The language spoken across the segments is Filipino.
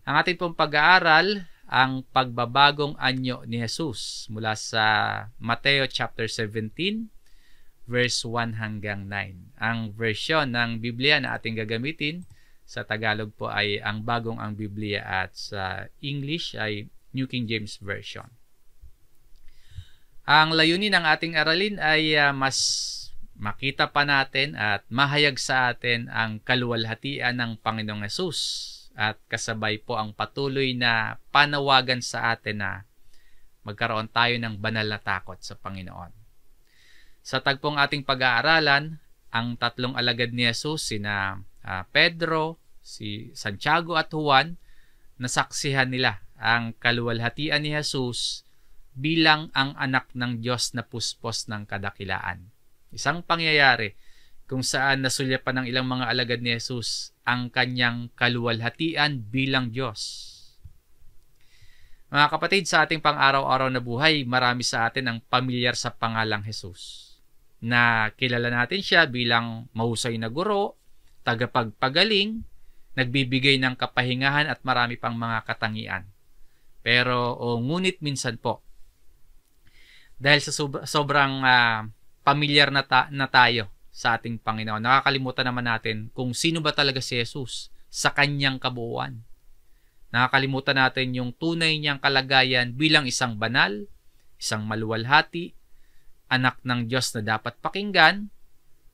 Ang ating pong pag-aaral, ang pagbabagong anyo ni Jesus mula sa Mateo chapter 17, verse 1 hanggang 9. Ang version ng Biblia na ating gagamitin sa Tagalog po ay ang bagong ang Biblia at sa English ay New King James Version. Ang layunin ng ating aralin ay mas makita pa natin at mahayag sa atin ang kaluwalhatian ng Panginoong Hesus at kasabay po ang patuloy na panawagan sa atin na magkaroon tayo ng banal na takot sa Panginoon. Sa tagpong ating pag-aaralan, ang tatlong alagad ni Jesus, sina Pedro, si Santiago at Juan, nasaksihan nila ang kaluwalhatian ni Jesus bilang ang anak ng Diyos na puspos ng kadakilaan. Isang pangyayari kung saan nasulyapan ng ilang mga alagad ni Jesus ang kanyang kaluwalhatian bilang Diyos. Mga kapatid, sa ating pang-araw-araw na buhay, marami sa atin ang pamilyar sa pangalang Jesus. Na kilala natin siya bilang mahusay na guro, tagapagpagaling, nagbibigay ng kapahingahan at marami pang mga katangian. Pero ngunit minsan po, dahil sa sobrang pamilyar na tayo sa ating Panginoon, nakakalimutan naman natin kung sino ba talaga si Jesus sa kanyang kabuuan. Nakakalimutan natin yung tunay niyang kalagayan bilang isang banal, isang maluwalhati, anak ng Diyos na dapat pakinggan,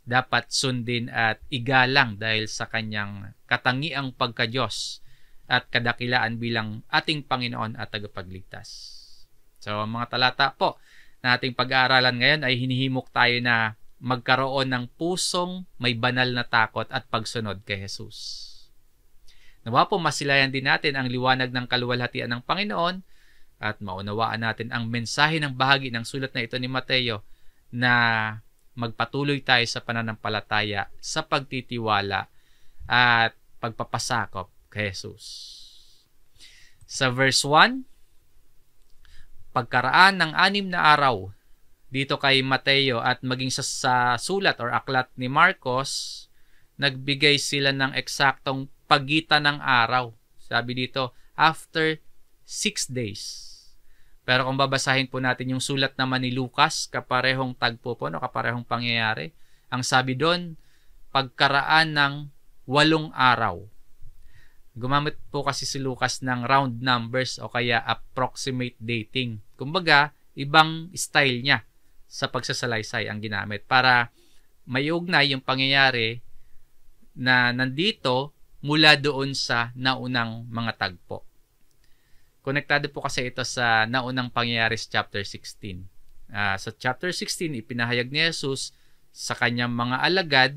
dapat sundin at igalang dahil sa kanyang katangiang pagka-Diyos at kadakilaan bilang ating Panginoon at tagapagligtas. So, mga talata po na ating pag-aaralan ngayon ay hinihimok tayo na magkaroon ng pusong may banal na takot at pagsunod kay Jesus. Nawa po masilayan din natin ang liwanag ng kaluwalhatian ng Panginoon at maunawaan natin ang mensahe ng bahagi ng sulat na ito ni Mateo na magpatuloy tayo sa pananampalataya sa pagtitiwala at pagpapasakop kay Jesus. Sa verse 1, pagkaraan ng 6 na araw dito kay Mateo at maging sa sulat or aklat ni Marcos, nagbigay sila ng eksaktong pagitan ng araw. Sabi dito, after 6 days. Pero kung babasahin po natin yung sulat naman ni Lucas, kaparehong tagpo po, kaparehong pangyayari, ang sabi doon, pagkaraan ng 8 araw. Gumamit po kasi si Lucas ng round numbers o kaya approximate dating. Kumbaga, ibang style niya sa pagsasalaysay ang ginamit para maiugnay yung pangyayari na nandito mula doon sa naunang mga tagpo. Konektado po kasi ito sa naunang pangyayari sa chapter 16. Sa chapter 16, ipinahayag ni Jesus sa kanyang mga alagad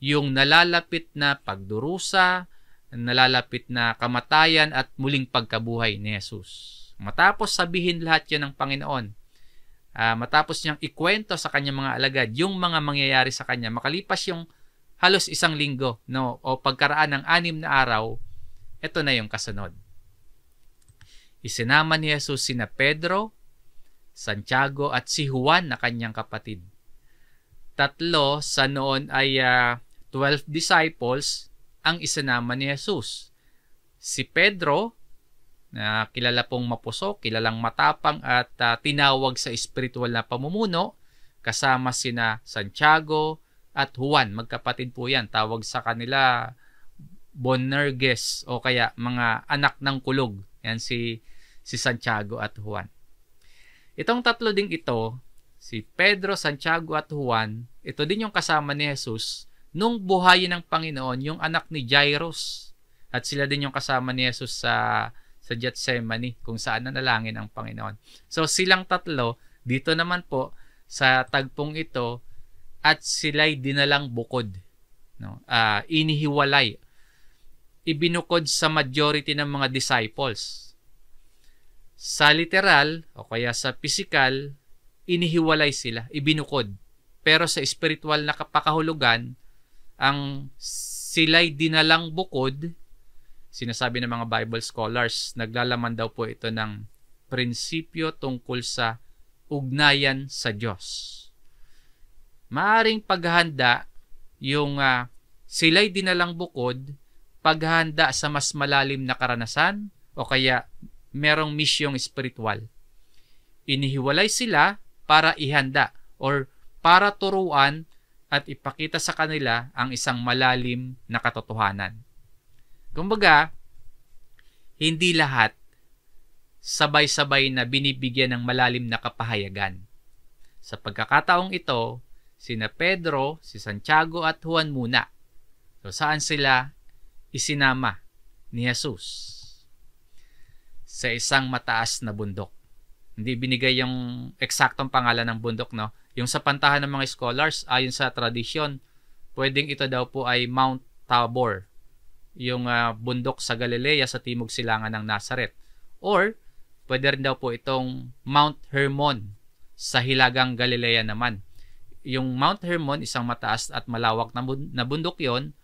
yung nalalapit na pagdurusa, nalalapit na kamatayan at muling pagkabuhay ni Jesus. Matapos sabihin lahat yan ng Panginoon, matapos niyang ikwento sa kanyang mga alagad yung mga mangyayari sa kanya, makalipas yung halos 1 linggo o pagkaraan ng 6 na araw, ito na yung kasunod. Isinama ni Jesus sina Pedro, Santiago at si Juan na kanyang kapatid. 3 sa noon ay 12 disciples ang isinama ni Jesus. Si Pedro, na kilala pong mapusok, kilalang matapang at tinawag sa espiritual na pamumuno, kasama sina Santiago at Juan, magkapatid po yan. Tawag sa kanila Boanerges o kaya mga anak ng kulog. Yan si Santiago at Juan. Itong 3 ding ito, si Pedro, Santiago at Juan, ito din yung kasama ni Jesus nung buhayin ng Panginoon yung anak ni Jairus. At sila din yung kasama ni Jesus sa Gethsemane kung saan nanalangin ang Panginoon. So silang 3 dito naman po sa tagpong ito at sila'y dinalang bukod. Inihiwalay. Ibinukod sa majority ng mga disciples. Sa literal o kaya sa physical, inihiwalay sila, ibinukod. Pero sa spiritual na kapakahulugan, ang sila'y dinalang bukod, sinasabi ng mga Bible scholars, naglalaman daw po ito ng prinsipyo tungkol sa ugnayan sa Diyos. Maaring paghahanda yung sila'y dinalang bukod, paghahanda sa mas malalim na karanasan, o kaya merong misyong espiritual. Inihiwalay sila para ihanda or para turuan at ipakita sa kanila ang isang malalim na katotohanan. Kumbaga, hindi lahat sabay-sabay na binibigyan ng malalim na kapahayagan. Sa pagkakataong ito, sina Pedro, si Santiago at Juan muna. So saan sila isinama ni Jesus? Sa isang mataas na bundok. Hindi binigay yung eksaktong pangalan ng bundok, no? Yung sa pantahan ng mga scholars, ayon sa tradisyon, pwedeng ito daw po ay Mount Tabor, yung bundok sa Galilea sa timog silangan ng Nazareth. Or, pwede rin daw po itong Mount Hermon sa hilagang Galilea naman. Yung Mount Hermon, isang mataas at malawak na bundok yon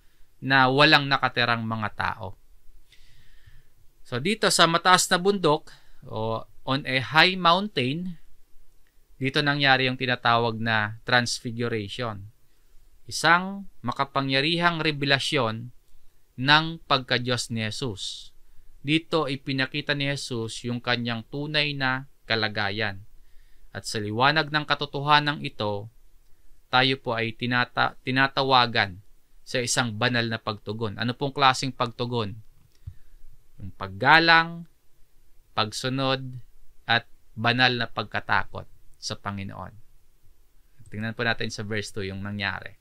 na walang nakatirang mga tao. So dito sa mataas na bundok, o on a high mountain, dito nangyari yung tinatawag na transfiguration. Isang makapangyarihang revelasyon ng pagka-Diyos ni Jesus. Dito ipinakita ni Jesus yung kanyang tunay na kalagayan. At sa liwanag ng katotohanan ito, tayo po ay tinatawagan sa isang banal na pagtugon. Ano pong klaseng pagtugon? Yung paggalang, pagsunod, at banal na pagkatakot sa Panginoon. Tingnan po natin sa verse 2 yung nangyari.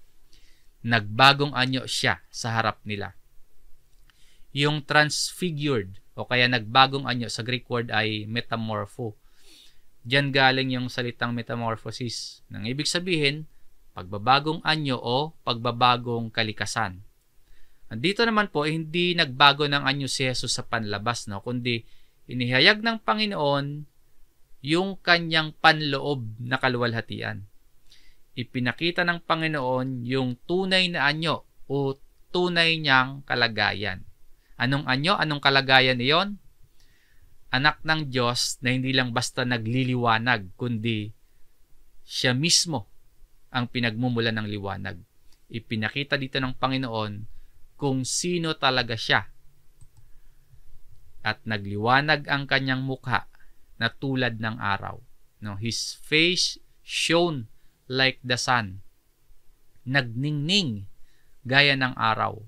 Nagbagong anyo siya sa harap nila. Yung transfigured o kaya nagbagong anyo sa Greek word ay metamorpho. Diyan galing yung salitang metamorphosis. Nang ibig sabihin, pagbabagong anyo o pagbabagong kalikasan. Dito naman po, hindi nagbago ng anyo si Jesus sa panlabas, no? Kundi inihayag ng Panginoon yung kanyang panloob na kaluwalhatian. Ipinakita ng Panginoon yung tunay na anyo o tunay niyang kalagayan. Anong anyo? Anong kalagayan iyon? Anak ng Diyos na hindi lang basta nagliliwanag, kundi siya mismo ang pinagmumulan ng liwanag. Ipinakita dito ng Panginoon kung sino talaga siya. At nagliwanag ang kanyang mukha na tulad ng araw. No, his face shone like the sun. Nagningning gaya ng araw.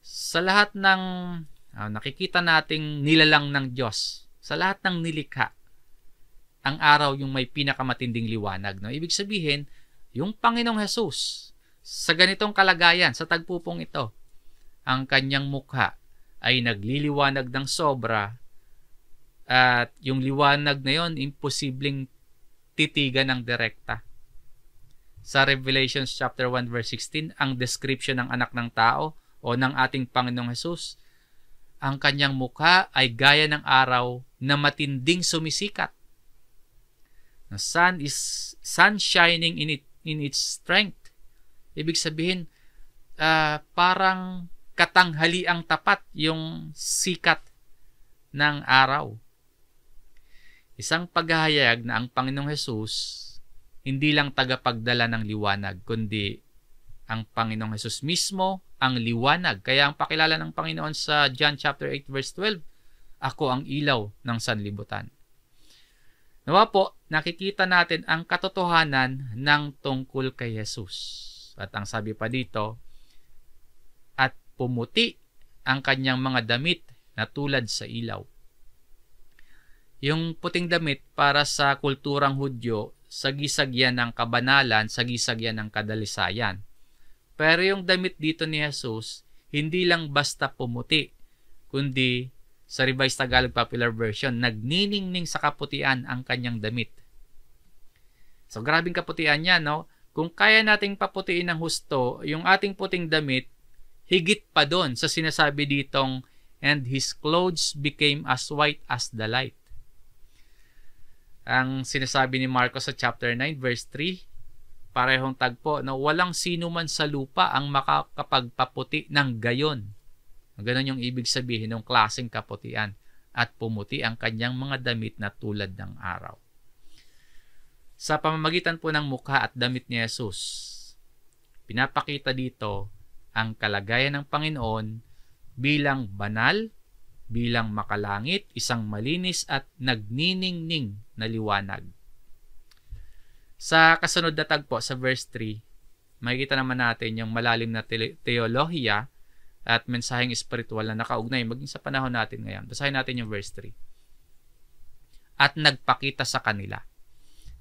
Sa lahat ng nakikita nating nilalang ng Diyos, sa lahat ng nilikha, ang araw yung may pinakamatinding liwanag. No? Ibig sabihin, yung Panginoong Hesus, sa ganitong kalagayan, sa tagpupong ito, ang kanyang mukha ay nagliliwanag ng sobra at yung liwanag na yon imposibleng titigan ng direkta. Sa Revelation chapter 1 verse 16, ang description ng anak ng tao o ng ating Panginoong Hesus, ang kanyang mukha ay gaya ng araw na matinding sumisikat. The sun shining in its strength. Ibig sabihin, parang katanghaliang tapat yung sikat ng araw. Isang paghahayag na ang Panginoong Hesus hindi lang tagapagdala ng liwanag, kundi ang Panginoong Hesus mismo ang liwanag. Kaya ang pakilala ng Panginoon sa John chapter 8 verse 12, ako ang ilaw ng sanlibutan. Nawa po, nakikita natin ang katotohanan ng tungkol kay Jesus. At ang sabi pa dito, at pumuti ang kanyang mga damit na tulad sa ilaw. Yung puting damit para sa kulturang Hudyo, sagisag yan ng kabanalan, sagisag yan ng kadalisayan. Pero yung damit dito ni Jesus, hindi lang basta pumuti, kundi sa Revised Tagalog Popular Version, nagniningning sa kaputian ang kanyang damit. So grabing kaputian niya, no? Kung kaya nating paputiin ng husto, yung ating puting damit, higit pa doon sa sinasabi ditong, and his clothes became as white as the light. Ang sinasabi ni Marcos sa chapter 9 verse 3, parehong tagpo na walang sino man sa lupa ang makakapagpaputi ng gayon. Ganon yung ibig sabihin ng klaseng kaputian, at pumuti ang kanyang mga damit na tulad ng araw. Sa pamamagitan po ng mukha at damit ni Jesus, pinapakita dito ang kalagayan ng Panginoon bilang banal bilang makalangit, isang malinis at nagniningning na liwanag. Sa kasunod na tagpo sa verse 3, makikita naman natin yung malalim na teolohiya at mensaheng espiritual na nakaugnay maging sa panahon natin ngayon. Basahin natin yung verse 3. At nagpakita sa kanila.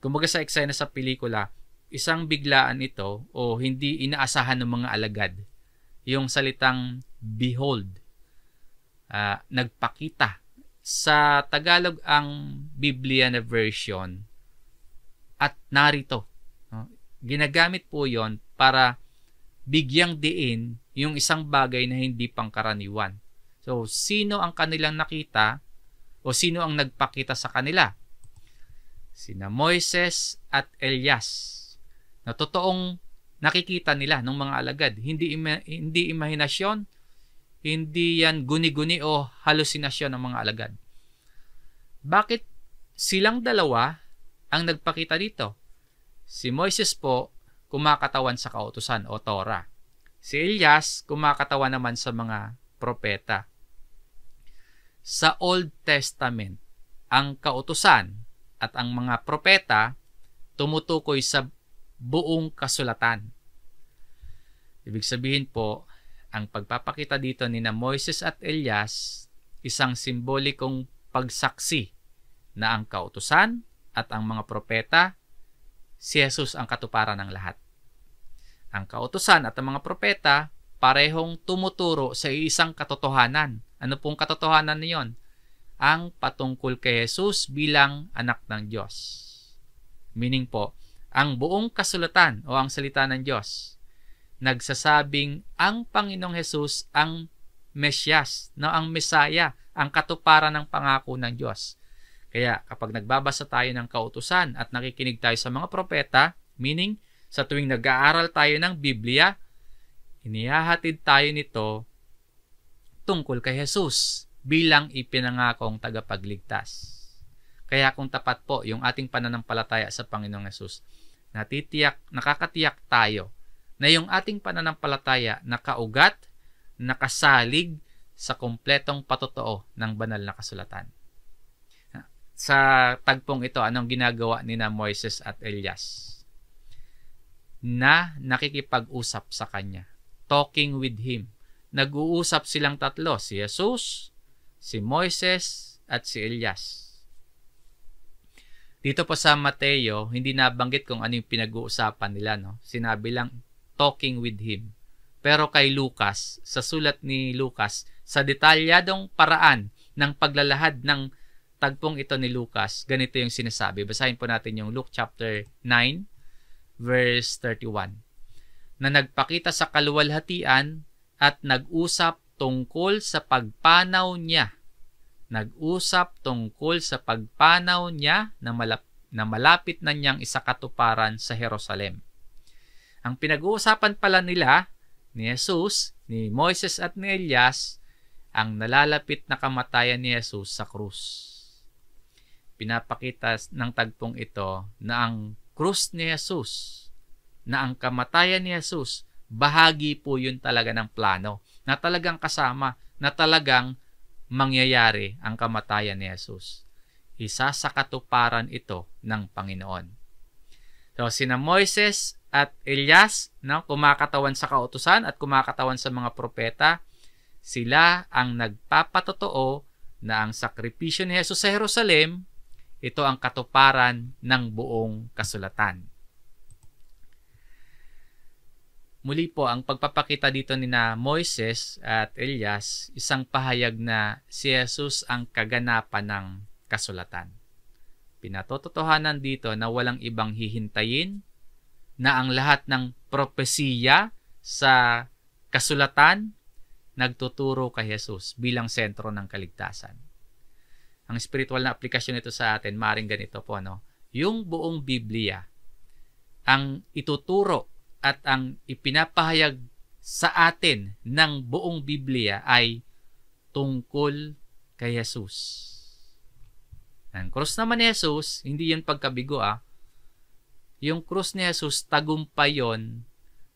Kumbaga sa eksena sa pelikula, isang biglaan ito o hindi inaasahan ng mga alagad. Yung salitang behold, nagpakita. Sa Tagalog ang Biblia na version at narito. Ginagamit po yon para bigyang diin yung isang bagay na hindi pangkaraniwan. So, sino ang kanilang nakita o sino ang nagpakita sa kanila? Sina Moises at Elias. Na totoong nakikita nila ng mga alagad. Hindi imahinasyon, hindi yan guni-guni o halusinasyon ng mga alagad. Bakit silang dalawa ang nagpakita dito? Si Moises po kumakatawan sa kautusan o Torah. Si Elias kumakatawan naman sa mga propeta. Sa Old Testament, ang kautusan at ang mga propeta tumutukoy sa buong kasulatan. Ibig sabihin po, ang pagpapakita dito ni na Moises at Elias, isang simbolikong pagsaksi na ang kautusan at ang mga propeta, si Jesus ang katuparan ng lahat. Ang kautusan at ang mga propeta, parehong tumuturo sa isang katotohanan. Ano pong katotohanan niyon? Ang patungkol kay Jesus bilang anak ng Diyos. Meaning po, ang buong kasulatan o ang salita ng Diyos, nagsasabing ang Panginoong Jesus ang Mesyas, ang Mesaya, ang katuparan ng pangako ng Diyos. Kaya kapag nagbabasa tayo ng kautusan at nakikinig tayo sa mga propeta, meaning sa tuwing nag-aaral tayo ng Biblia, inihahatid tayo nito tungkol kay Jesus bilang ipinangakong tagapagligtas. Kaya kung tapat po yung ating pananampalataya sa Panginoong Jesus, nakakatiyak tayo na yung ating pananampalataya nakaugat, nakasalig sa kumpletong patotoo ng banal na kasulatan. Sa tagpong ito, anong ginagawa ni na Moises at Elias? Na nakikipag-usap sa kanya. Talking with him. Nag-uusap silang tatlo, si Jesus, si Moises, at si Elias. Dito po sa Mateo, hindi nabanggit kung ano yung pinag-uusapan nila. No? Sinabi lang, talking with him. Pero kay Lucas, sa sulat ni Lucas, sa detalyadong paraan ng paglalahad ng tagpong ito ni Lucas, ganito yung sinasabi. Basahin po natin yung Luke chapter 9, verse 31. Na nagpakita sa kaluwalhatian at nag-usap tungkol sa pagpanaw niya. Nag-usap tungkol sa pagpanaw niya na malapit na niyang isakatuparan sa Jerusalem. Ang pinag-uusapan pala nila ni Jesus, ni Moises at ni Elias, ang nalalapit na kamatayan ni Jesus sa krus. Pinapakita ng tagpong ito na ang krus ni Jesus, na ang kamatayan ni Jesus, bahagi po yun talaga ng plano, na talagang kasama, na talagang mangyayari ang kamatayan ni Jesus. Isa sa katuparan ito ng Panginoon. So, sina Moises at Elias, kumakatawan sa kautusan at kumakatawan sa mga propeta, sila ang nagpapatotoo na ang sakripisyo ni Jesus sa Jerusalem, ito ang katuparan ng buong kasulatan. Muli po, ang pagpapakita dito ni na Moises at Elias, isang pahayag na si Jesus ang kaganapan ng kasulatan. Pinatototohanan dito na walang ibang hihintayin, na ang lahat ng propesiya sa kasulatan nagtuturo kay Jesus bilang sentro ng kaligtasan. Ang spiritual na aplikasyon nito sa atin, maring ganito po, yung buong Biblia, ang ituturo at ang ipinapahayag sa atin ng buong Biblia ay tungkol kay Jesus. Ang krus naman ni Jesus, hindi yun pagkabigo. Yung krus ni Jesus, tagumpay yon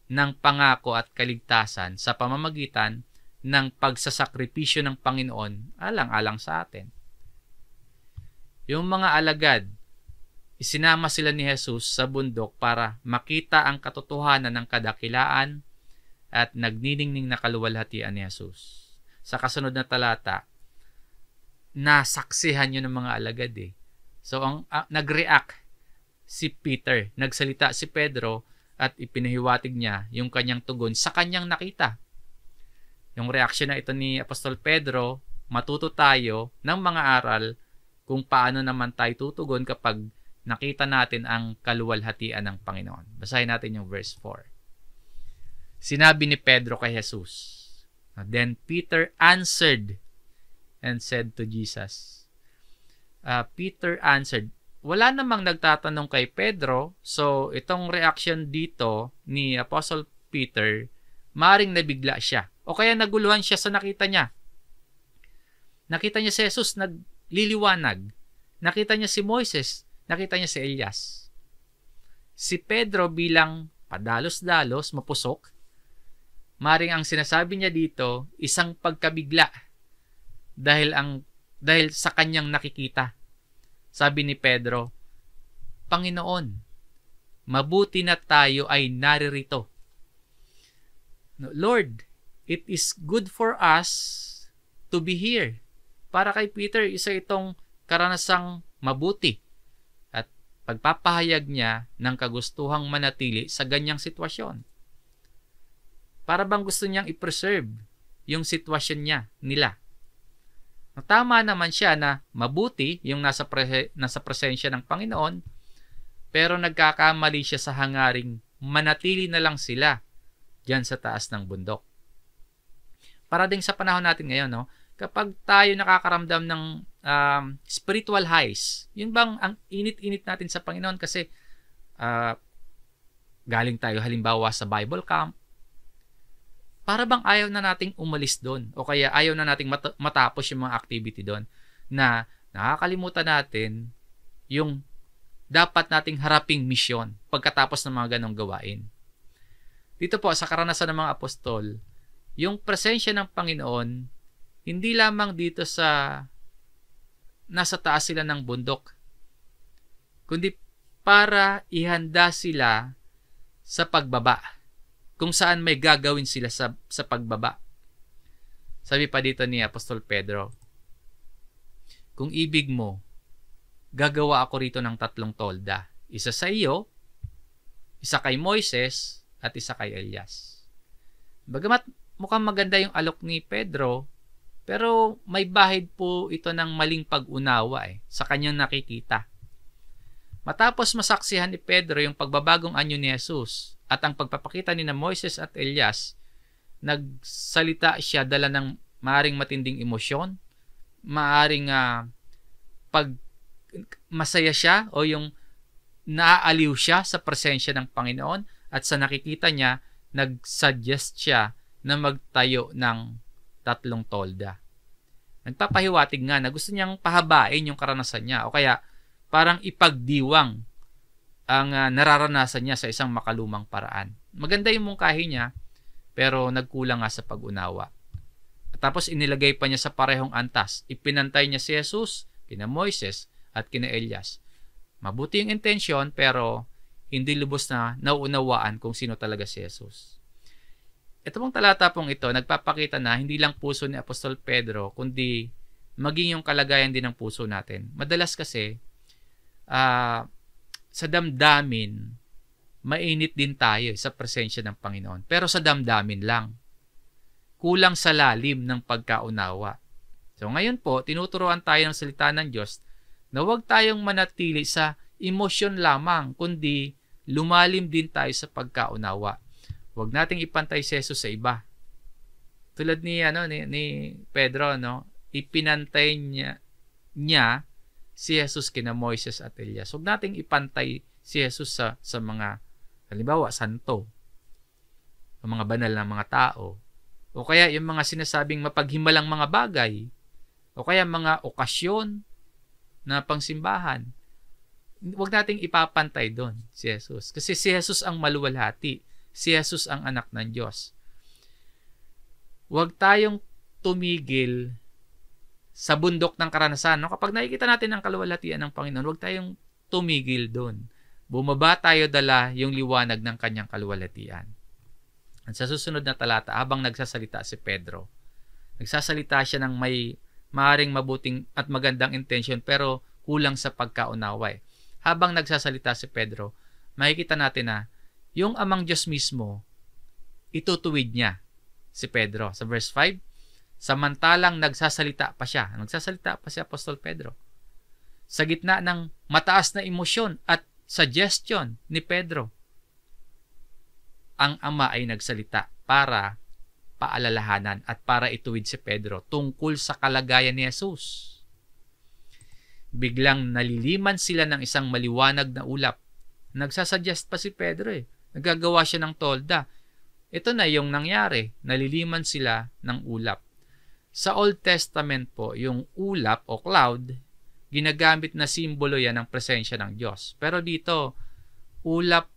ng pangako at kaligtasan sa pamamagitan ng pagsasakripisyo ng Panginoon alang-alang sa atin. Yung mga alagad, isinama sila ni Jesus sa bundok para makita ang katotohanan ng kadakilaan at nagniningning na kaluwalhatian ni Jesus. Sa kasunod na talata, nasaksihan yun ng mga alagad eh. So, nag-react si Peter, nagsalita si Pedro at ipinahiwatig niya yung kanyang tugon sa kanyang nakita. Yung reaksyon na ito ni Apostol Pedro, matuto tayo ng mga aral kung paano naman tayo tutugon kapag nakita natin ang kaluwalhatian ng Panginoon. Basahin natin yung verse 4. Sinabi ni Pedro kay Jesus, Then Peter answered and said to Jesus. Peter answered. Wala namang nagtatanong kay Pedro, so itong reaction dito ni Apostle Peter, maring nabigla siya. O kaya naguluhan siya sa nakita niya. Nakita niya si Jesus nagliliwanag. Nakita niya si Moises. Nakita niya si Elias. Si Pedro bilang padalos-dalos, mapusok, maring ang sinasabi niya dito, isang pagkabigla dahil sa kanyang nakikita. Sabi ni Pedro, Panginoon, mabuti na tayo ay naririto. Lord, it is good for us to be here. Para kay Peter, isa itong karanasang mabuti at pagpapahayag niya ng kagustuhang manatili sa ganyang sitwasyon. Para bang gusto niyang i-preserve yung sitwasyon nila. Tama naman siya na mabuti yung nasa presensya ng Panginoon, pero nagkakamali siya sa hangaring manatili na lang sila diyan sa taas ng bundok. Para din sa panahon natin ngayon, no, kapag tayo nakakaramdam ng spiritual highs, yun bang ang init-init natin sa Panginoon kasi galing tayo halimbawa sa Bible camp, para bang ayaw na nating umalis doon o kaya ayaw na nating matapos yung mga activity doon na nakakalimutan natin yung dapat nating haraping misyon pagkatapos ng mga ganong gawain. Dito po sa karanasan ng mga apostol, yung presensya ng Panginoon hindi lamang dito sa nasa taas sila ng bundok, kundi para ihanda sila sa pagbaba, kung saan may gagawin sila sa pagbaba. Sabi pa dito ni Apostol Pedro, kung ibig mo, gagawa ako rito ng 3 tolda. Isa sa iyo, isa kay Moises, at isa kay Elias. Bagamat mukhang maganda yung alok ni Pedro, pero may bahid po ito ng maling pag-unawa sa kanyang nakikita. Matapos masaksihan ni Pedro yung pagbabagong anyo ni Jesus at ang pagpapakita ni na Moises at Elias, nagsalita siya dala ng maaring matinding emosyon, maaring masaya siya o yung naaaliw siya sa presensya ng Panginoon at sa nakikita niya, nag-suggest siya na magtayo ng 3 tolda. Nagpapahiwatig nga na gusto niyang pahabain yung karanasan niya o kaya parang ipagdiwang ang nararanasan niya sa isang makalumang paraan. Maganda yung mungkahi niya, pero nagkulang nga sa pag-unawa. Tapos inilagay pa niya sa parehong antas. Ipinantay niya si Jesus, kina Moises, at kina Elias. Mabuti yung intensyon, pero hindi lubos na nauunawaan kung sino talaga si Jesus. Ito pong talata pong ito, nagpapakita na hindi lang puso ni Apostol Pedro, kundi maging yung kalagayan din ng puso natin. Madalas kasi, sa damdamin, mainit din tayo sa presensya ng Panginoon. Pero sa damdamin lang. Kulang sa lalim ng pagkaunawa. So ngayon po, tinuturuan tayo ng salita ng Diyos na huwag tayong manatili sa emosyon lamang, kundi lumalim din tayo sa pagkaunawa. Huwag nating ipantay si Jesus sa iba. Tulad ni Pedro, ipinantay niya si Jesus kina Moises at Elias. Huwag nating ipantay si Jesus sa mga, halimbawa, santo, o mga banal na mga tao, o kaya yung mga sinasabing mapaghimalang mga bagay, o kaya mga okasyon na pangsimbahan. Huwag nating ipapantay doon si Jesus. Kasi si Jesus ang maluwalhati. Si Jesus ang anak ng Diyos. huwag tayong tumigil sa bundok ng karanasan. No? Kapag nakikita natin ang kaluwalhatian ng Panginoon, huwag tayong tumigil doon. Bumaba tayo dala yung liwanag ng kanyang kaluwalhatian. At sa susunod na talata, habang nagsasalita si Pedro, nagsasalita siya ng may maaring mabuting at magandang intensyon pero kulang sa pagkaunawa. Habang nagsasalita si Pedro, makikita natin na yung amang Diyos mismo, itutuwid niya si Pedro. Sa verse 5, samantalang nagsasalita pa siya. Nagsasalita pa si Apostol Pedro. Sa gitna ng mataas na emosyon at suggestion ni Pedro, ang Ama ay nagsalita para paalalahanan at para ituwid si Pedro tungkol sa kalagayan ni Jesus. Biglang naliliman sila ng isang maliwanag na ulap. Nagsasuggest pa si Pedro Nagagawa siya ng tolda. Ito na yung nangyari. Naliliman sila ng ulap. Sa Old Testament po, yung ulap o cloud, ginagamit na simbolo yan ng presensya ng Diyos. Pero dito, ulap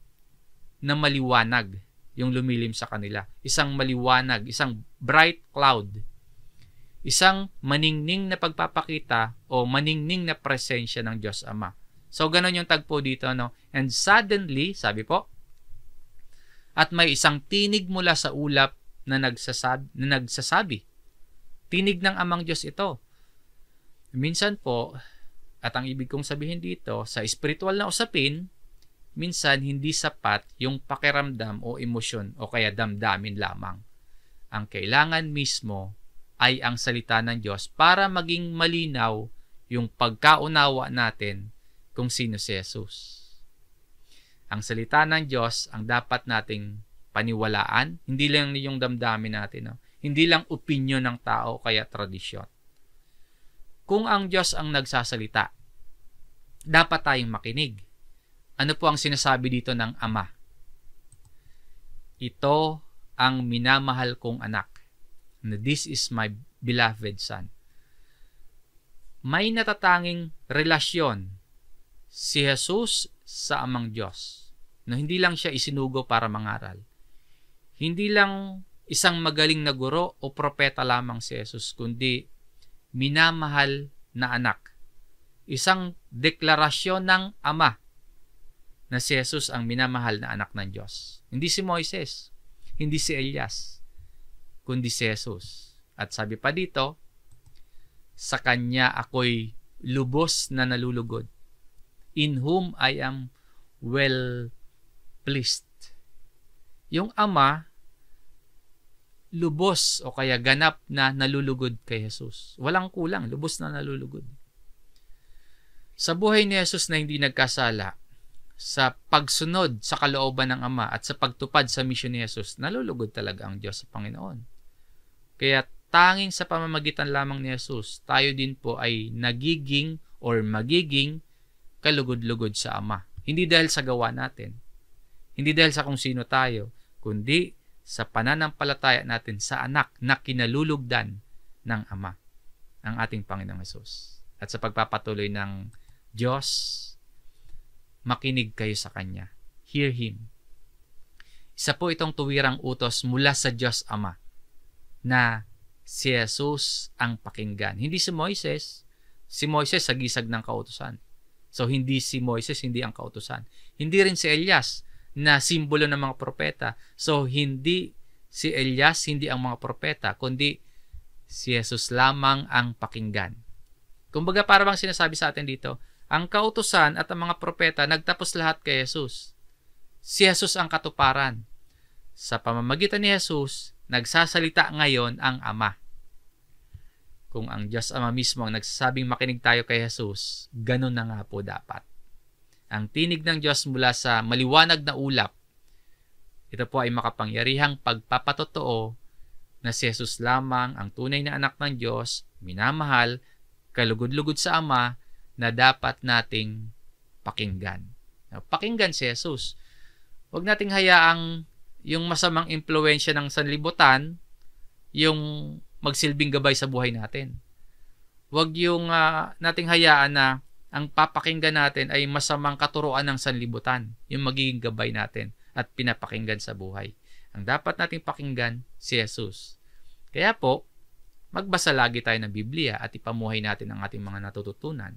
na maliwanag yung lumilim sa kanila. Isang maliwanag, isang bright cloud. Isang maningning na pagpapakita o maningning na presensya ng Diyos Ama. So, ganun yung tagpo dito, no? And suddenly, sabi po, at may isang tinig mula sa ulap na nagsasabi. Tinig ng Amang Diyos ito. Minsan po, at ang ibig kong sabihin dito, sa spiritual na usapin, minsan hindi sapat yung pakiramdam o emosyon o kaya damdamin lamang. Ang kailangan mismo ay ang salita ng Diyos para maging malinaw yung pagkaunawa natin kung sino si Jesus. Ang salita ng Diyos ang dapat nating paniwalaan, hindi lang yung damdamin natin, no? Hindi lang opinyon ng tao kaya tradisyon. Kung ang Diyos ang nagsasalita, dapat tayong makinig. Ano po ang sinasabi dito ng Ama? Ito ang minamahal kong anak. This is my beloved Son. May natatanging relasyon si Jesus sa Amang Diyos. No, hindi lang siya isinugo para mangaral. Hindi lang isang magaling na guro o propeta lamang si Jesus, kundi minamahal na anak. Isang deklarasyon ng Ama na si Jesus ang minamahal na anak ng Diyos. Hindi si Moises, hindi si Elias, kundi si Jesus. At sabi pa dito, sa Kanya ako'y lubos na nalulugod, in whom I am well pleased. Yung Ama, lubos o kaya ganap na nalulugod kay Jesus. Walang kulang, lubos na nalulugod. Sa buhay ni Jesus na hindi nagkasala, sa pagsunod sa kalooban ng Ama at sa pagtupad sa misyon ni Jesus, nalulugod talaga ang Diyos sa Panginoon. Kaya tanging sa pamamagitan lamang ni Jesus, tayo din po ay nagiging or magiging kalugod-lugod sa Ama. Hindi dahil sa gawa natin, hindi dahil sa kung sino tayo, kundi sa pananampalataya natin sa anak na kinalulugdan ng Ama, ang ating Panginoong Hesus. At sa pagpapatuloy ng Diyos, makinig kayo sa Kanya. Hear Him. Isa po itong tuwirang utos mula sa Diyos Ama na si Jesus ang pakinggan. Hindi si Moises. Si Moises sagisag ng kautusan. So, hindi si Moises, hindi ang kautusan. Hindi rin si Elias na simbolo ng mga propeta. So, hindi si Elias, hindi ang mga propeta, kundi si Jesus lamang ang pakinggan. Kumbaga, para bang sinasabi sa atin dito, ang kautusan at ang mga propeta nagtapos lahat kay Jesus. Si Jesus ang katuparan. Sa pamamagitan ni Jesus, nagsasalita ngayon ang Ama. Kung ang Diyos Ama mismo ang nagsasabing makinig tayo kay Jesus, ganun na nga po dapat. Ang tinig ng Diyos mula sa maliwanag na ulap, ito po ay makapangyarihang pagpapatotoo na si Jesus lamang ang tunay na anak ng Diyos, minamahal, kalugod-lugod sa Ama, na dapat nating pakinggan. Pakinggan si Jesus. Huwag nating hayaang yung masamang impluwensya ng sanlibutan, yung magsilbing gabay sa buhay natin. Huwag yung nating hayaan na ang papakinggan natin ay masamang katuruan ng sanlibutan, yung magiging gabay natin at pinapakinggan sa buhay. Ang dapat nating pakinggan, si Jesus. Kaya po, magbasa lagi tayo ng Biblia at ipamuhay natin ang ating mga natututunan.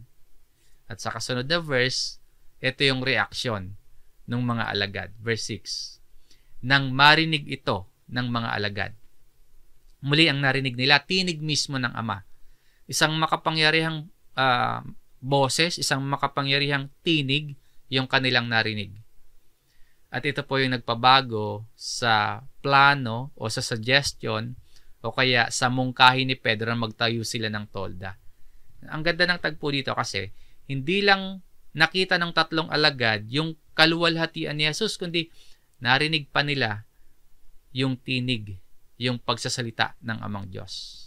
At sa kasunod na verse, ito yung reaksyon ng mga alagad. Verse 6. Nang marinig ito ng mga alagad, muli ang narinig nila, tinig mismo ng Ama. Isang makapangyarihang boses, isang makapangyarihang tinig yung kanilang narinig. At ito po yung nagpabago sa plano o sa suggestion o kaya sa mungkahi ni Pedro na magtayo sila ng tolda. Ang ganda ng tagpo dito kasi hindi lang nakita ng tatlong alagad yung kaluwalhatian ni Jesus, kundi narinig pa nila yung tinig, yung pagsasalita ng Amang Diyos.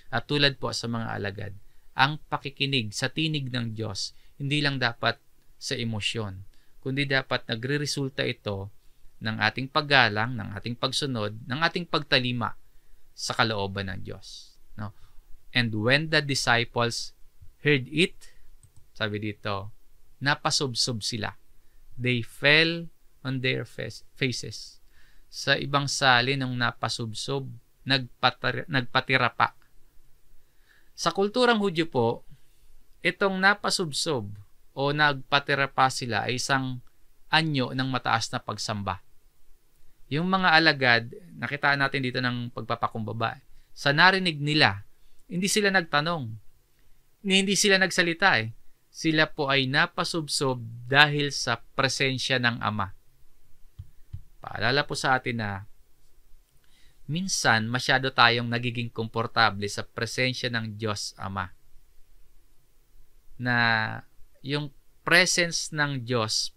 At tulad po sa mga alagad, ang pakikinig sa tinig ng Diyos, hindi lang dapat sa emosyon, kundi dapat nagre-resulta ito ng ating paggalang, ng ating pagsunod, ng ating pagtalima sa kalooban ng Diyos. No? And when the disciples heard it, sabi dito, napasubsob sila. They fell on their faces. Sa ibang salin ng napasubsob, nagpatira pa. Sa kulturang Hudyo po, itong napasubsob o nagpatira pa sila ay isang anyo ng mataas na pagsamba. Yung mga alagad, nakitaan natin dito ng pagpapakumbaba. Sa narinig nila, hindi sila nagtanong. Hindi sila nagsalita eh. Sila po ay napasubsob dahil sa presensya ng Ama. Paalala po sa atin na minsan masyado tayong nagiging komportable sa presensya ng Diyos Ama. Na yung presence ng Diyos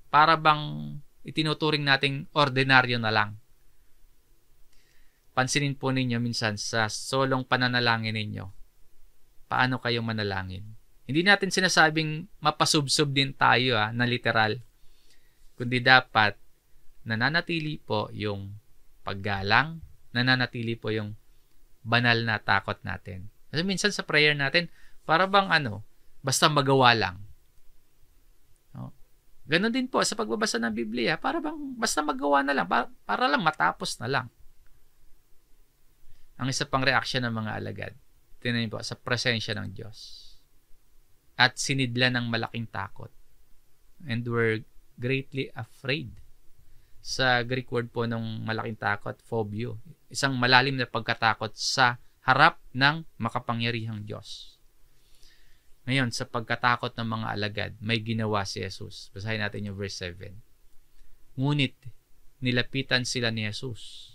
para bang itinuturing nating ordinaryo na lang. Pansinin po ninyo minsan sa solong pananalangin ninyo, paano kayo manalangin? Hindi natin sinasabing mapasubsob din tayo na literal, kundi dapat nananatili po yung paggalang, nananatili po yung banal na takot natin. Kasi minsan sa prayer natin, para bang basta magawa lang. No? Ganon din po sa pagbabasa ng Biblia, para bang basta magawa na lang, para lang matapos na lang. Ang isa pang reaksyon ng mga alagad, tingnan po sa presensya ng Diyos. At sinidla ng malaking takot. And were greatly afraid. Sa Greek word po ng malaking takot, phobio. Isang malalim na pagkatakot sa harap ng makapangyarihang Diyos. Ngayon, sa pagkatakot ng mga alagad, may ginawa si Jesus. Basahin natin yung verse 7. Ngunit, nilapitan sila ni Jesus.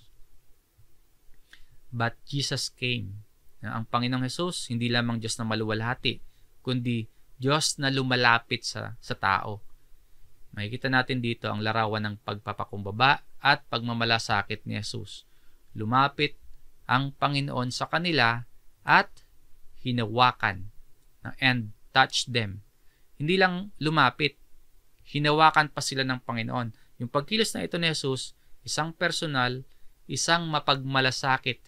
But Jesus came. Ang Panginoong Jesus, hindi lamang Diyos na maluwalhati, kundi Diyos na lumalapit sa tao. Makikita natin dito ang larawan ng pagpapakumbaba at pagmamalasakit ni Jesus. Lumapit ang Panginoon sa kanila at hinawakan and touched them. Hindi lang lumapit, hinawakan pa sila ng Panginoon. Yung pagkilos na ito ni Jesus, isang personal, isang mapagmalasakit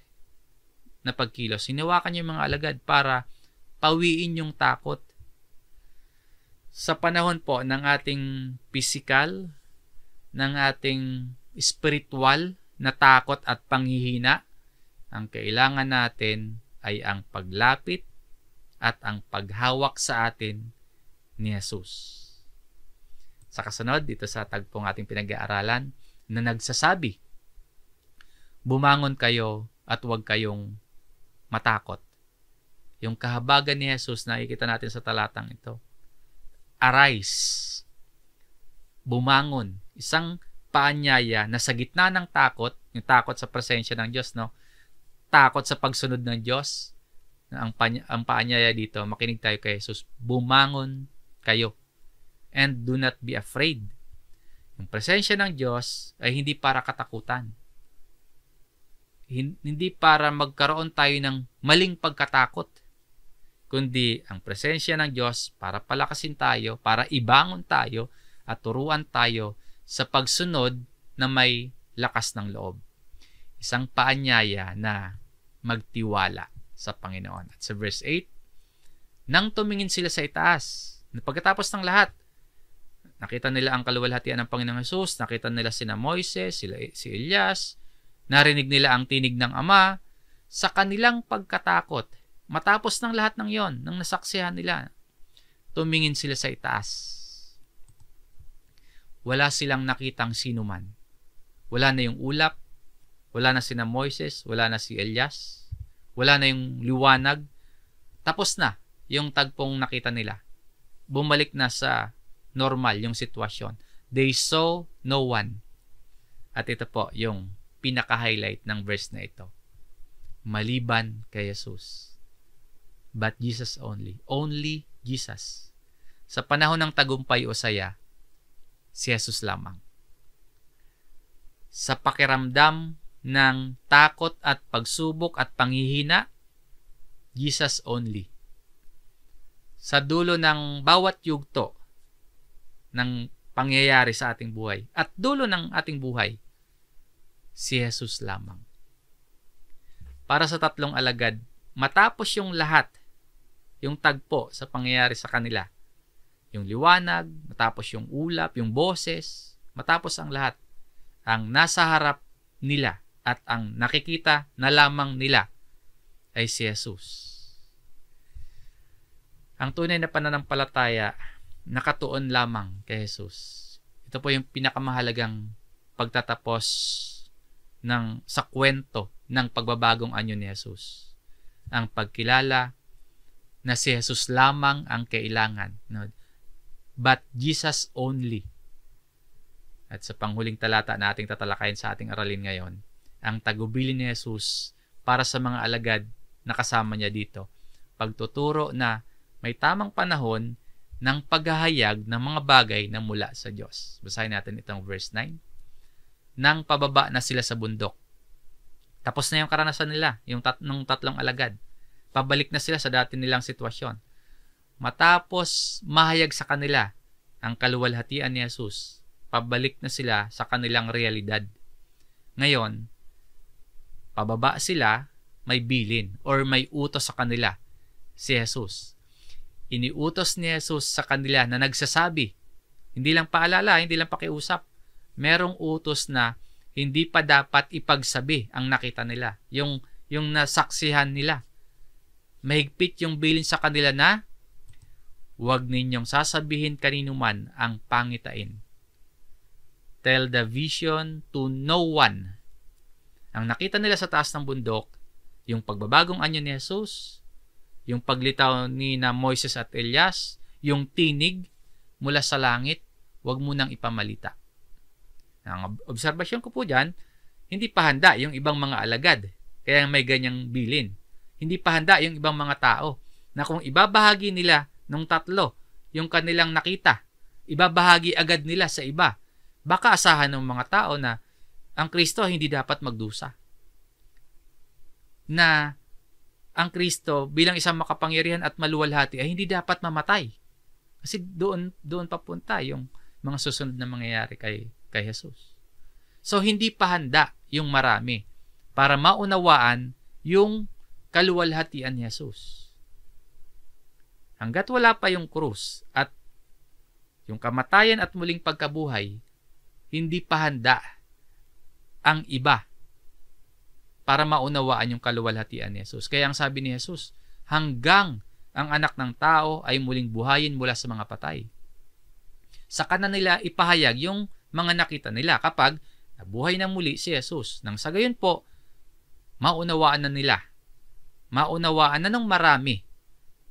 na pagkilos. Hinawakan niya yung mga alagad para pawiin yung takot. Sa panahon po ng ating physical, ng ating spiritual na takot at panghihina, ang kailangan natin ay ang paglapit at ang paghawak sa atin ni Jesus. Sa kasunod, dito sa tagpong ating pinag-aaralan na nagsasabi, bumangon kayo at huwag kayong matakot. Yung kahabagan ni Jesus na nakikita natin sa talatang ito. Arise. Bumangon. Isang paanyaya na sa gitna ng takot, yung takot sa presensya ng Diyos, no? Takot sa pagsunod ng Diyos, ang paanyaya dito, makinig tayo kay Jesus, bumangon kayo and do not be afraid. Yung presensya ng Diyos ay hindi para katakutan. Hindi para magkaroon tayo ng maling pagkatakot, kundi ang presensya ng Diyos para palakasin tayo, para ibangon tayo at turuan tayo sa pagsunod na may lakas ng loob. Isang paanyaya na magtiwala sa Panginoon. At sa verse 8, nang tumingin sila sa itaas, pagkatapos ng lahat, nakita nila ang kaluwalhatian ng Panginoong Hesus, nakita nila sina Moises, si Elias, narinig nila ang tinig ng Ama, sa kanilang pagkatakot, matapos ng lahat ng yon, ng nasaksihan nila, tumingin sila sa itaas. Wala silang nakitang sinuman. Wala na yung ulap, wala na sina Moises, wala na si Elias, wala na yung liwanag. Tapos na yung tagpong nakita nila. Bumalik na sa normal yung sitwasyon. They saw no one. At ito po yung pinaka-highlight ng verse na ito. Maliban kay Jesus. But Jesus only. Only Jesus. Sa panahon ng tagumpay o saya, si Jesus lamang. Sa pakiramdam ng takot at pagsubok at panghihina, Jesus only. Sa dulo ng bawat yugto ng pangyayari sa ating buhay at dulo ng ating buhay, si Jesus lamang. Para sa tatlong alagad, matapos yung lahat, yung tagpo sa pangyayari sa kanila, yung liwanag, matapos yung ulap, yung boses, matapos ang lahat, ang nasa harap nila at ang nakikita na lamang nila ay si Jesus. Ang tunay na pananampalataya, nakatuon lamang kay Jesus. Ito po yung pinakamahalagang pagtatapos sa kwento ng pagbabagong anyo ni Jesus. Ang pagkilala na si Jesus lamang ang kailangan. No? But Jesus only. At sa panghuling talata na ating tatalakayin sa ating aralin ngayon, ang tagubilin ni Jesus para sa mga alagad na kasama niya dito. Pagtuturo na may tamang panahon ng paghahayag ng mga bagay na mula sa Diyos. Basahin natin itong verse 9. Nang pababa na sila sa bundok. Tapos na yung karanasan nila, yung tatlong alagad. Pabalik na sila sa dati nilang sitwasyon. Matapos mahayag sa kanila ang kaluwalhatian ni Jesus, pabalik na sila sa kanilang realidad. Ngayon, pababa sila, may bilin or may utos sa kanila si Jesus. Iniutos ni Jesus sa kanila na nagsasabi, hindi lang paalala, hindi lang pakiusap, merong utos na hindi pa dapat ipagsabi ang nakita nila, yung nasaksihan nila. Mahigpit yung bilin sa kanila na huwag ninyong sasabihin kanino man ang pangitain. Tell the vision to no one. Ang nakita nila sa taas ng bundok, yung pagbabagong anyo ni Jesus, yung paglitaw ni na Moises at Elias, yung tinig mula sa langit, huwag mo nang ipamalita. Ang obserbasyon ko po dyan, hindi pa handa yung ibang mga alagad, kaya may ganyang bilin. Hindi pa handa yung ibang mga tao, na kung ibabahagi nila nung tatlo, yung kanilang nakita, ibabahagi agad nila sa iba, baka asahan ng mga tao na ang Kristo hindi dapat magdusa. Na ang Kristo bilang isang makapangyarihan at maluwalhati ay hindi dapat mamatay. Kasi doon papunta yung mga susunod na mangyayari kay Jesus. So hindi pa handa yung marami para maunawaan yung kaluwalhatian ni Jesus. Hanggat wala pa yung krus at yung kamatayan at muling pagkabuhay, hindi pa handa ang iba para maunawaan yung kaluwalhatian ni Jesus. Kaya ang sabi ni Jesus, hanggang ang anak ng tao ay muling buhayin mula sa mga patay. Saka na nila ipahayag yung mga nakita nila kapag nabuhay na muli si Jesus. Nang sa gayon po, maunawaan na nila. Maunawaan na ng marami.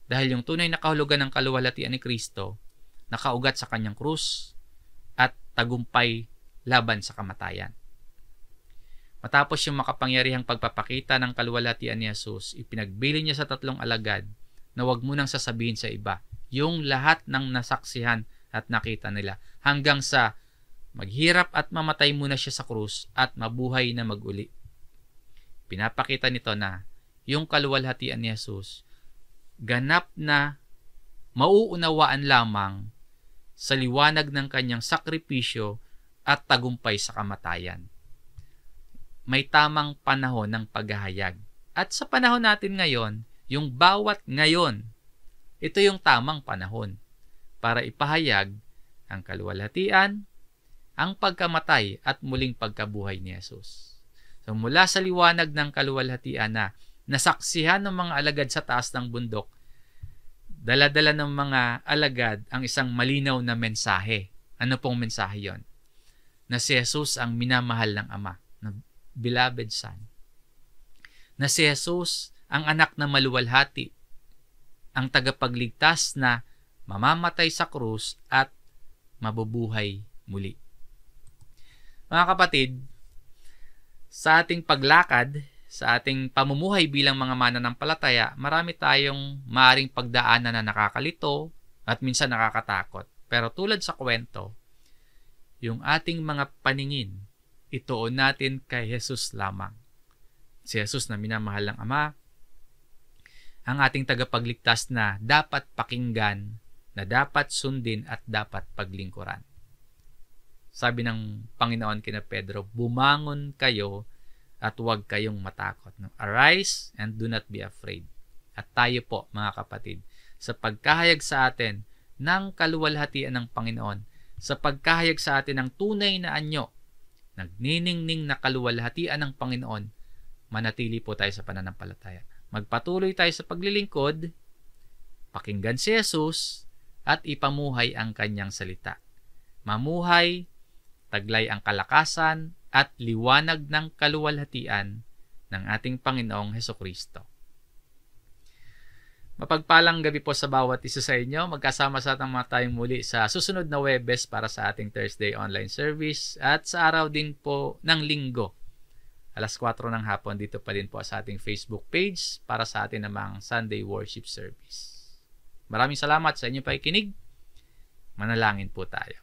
Dahil yung tunay na kahulugan ng kaluwalhatian ni Kristo, nakaugat sa kanyang krus at tagumpay laban sa kamatayan. Matapos yung makapangyarihang pagpapakita ng kaluwalhatian ni Jesus, ipinagbili niya sa tatlong alagad na huwag mo nang sasabihin sa iba yung lahat ng nasaksihan at nakita nila hanggang sa maghirap at mamatay muna siya sa krus at mabuhay na maguli. Pinapakita nito na yung kaluwalhatian ni Jesus ganap na mauunawaan lamang sa liwanag ng kanyang sakripisyo at tagumpay sa kamatayan. May tamang panahon ng paghahayag. At sa panahon natin ngayon, yung bawat ngayon, ito yung tamang panahon para ipahayag ang kaluwalhatian, ang pagkamatay at muling pagkabuhay ni Jesus. So mula sa liwanag ng kaluwalhatian na nasaksihan ng mga alagad sa taas ng bundok, dala-dala ng mga alagad ang isang malinaw na mensahe. Ano pong mensahe yon? Na si Jesus ang minamahal ng Ama, na beloved Son. Na si Jesus ang anak na maluwalhati, ang tagapagligtas na mamamatay sa krus at mabubuhay muli. Mga kapatid, sa ating paglakad, sa ating pamumuhay bilang mga mananampalataya, marami tayong maaring pagdaanan na nakakalito at minsan nakakatakot. Pero tulad sa kwento, yung ating mga paningin, ituon natin kay Jesus lamang. Si Jesus na minamahal ng Ama, ang ating tagapagligtas na dapat pakinggan, na dapat sundin at dapat paglingkuran. Sabi ng Panginoon kina Pedro, bumangon kayo at huwag kayong matakot. Arise and do not be afraid. At tayo po, mga kapatid, sa pagkahayag sa atin ng kaluwalhatian ng Panginoon, sa pagkahayag sa atin ng tunay na anyo, nagniningning na kaluwalhatian ng Panginoon, manatili po tayo sa pananampalataya. Magpatuloy tayo sa paglilingkod, pakinggan si Jesus, at ipamuhay ang kanyang salita. Mamuhay, taglay ang kalakasan, at liwanag ng kaluwalhatian ng ating Panginoong Hesukristo. Mapagpalang gabi po sa bawat isa sa inyo. Magkasama sa tayong muli sa susunod na Huwebes para sa ating Thursday online service at sa araw din po ng Linggo. Alas 4 ng hapon dito pa din po sa ating Facebook page para sa ating namang Sunday Worship Service. Maraming salamat sa inyong pakikinig. Manalangin po tayo.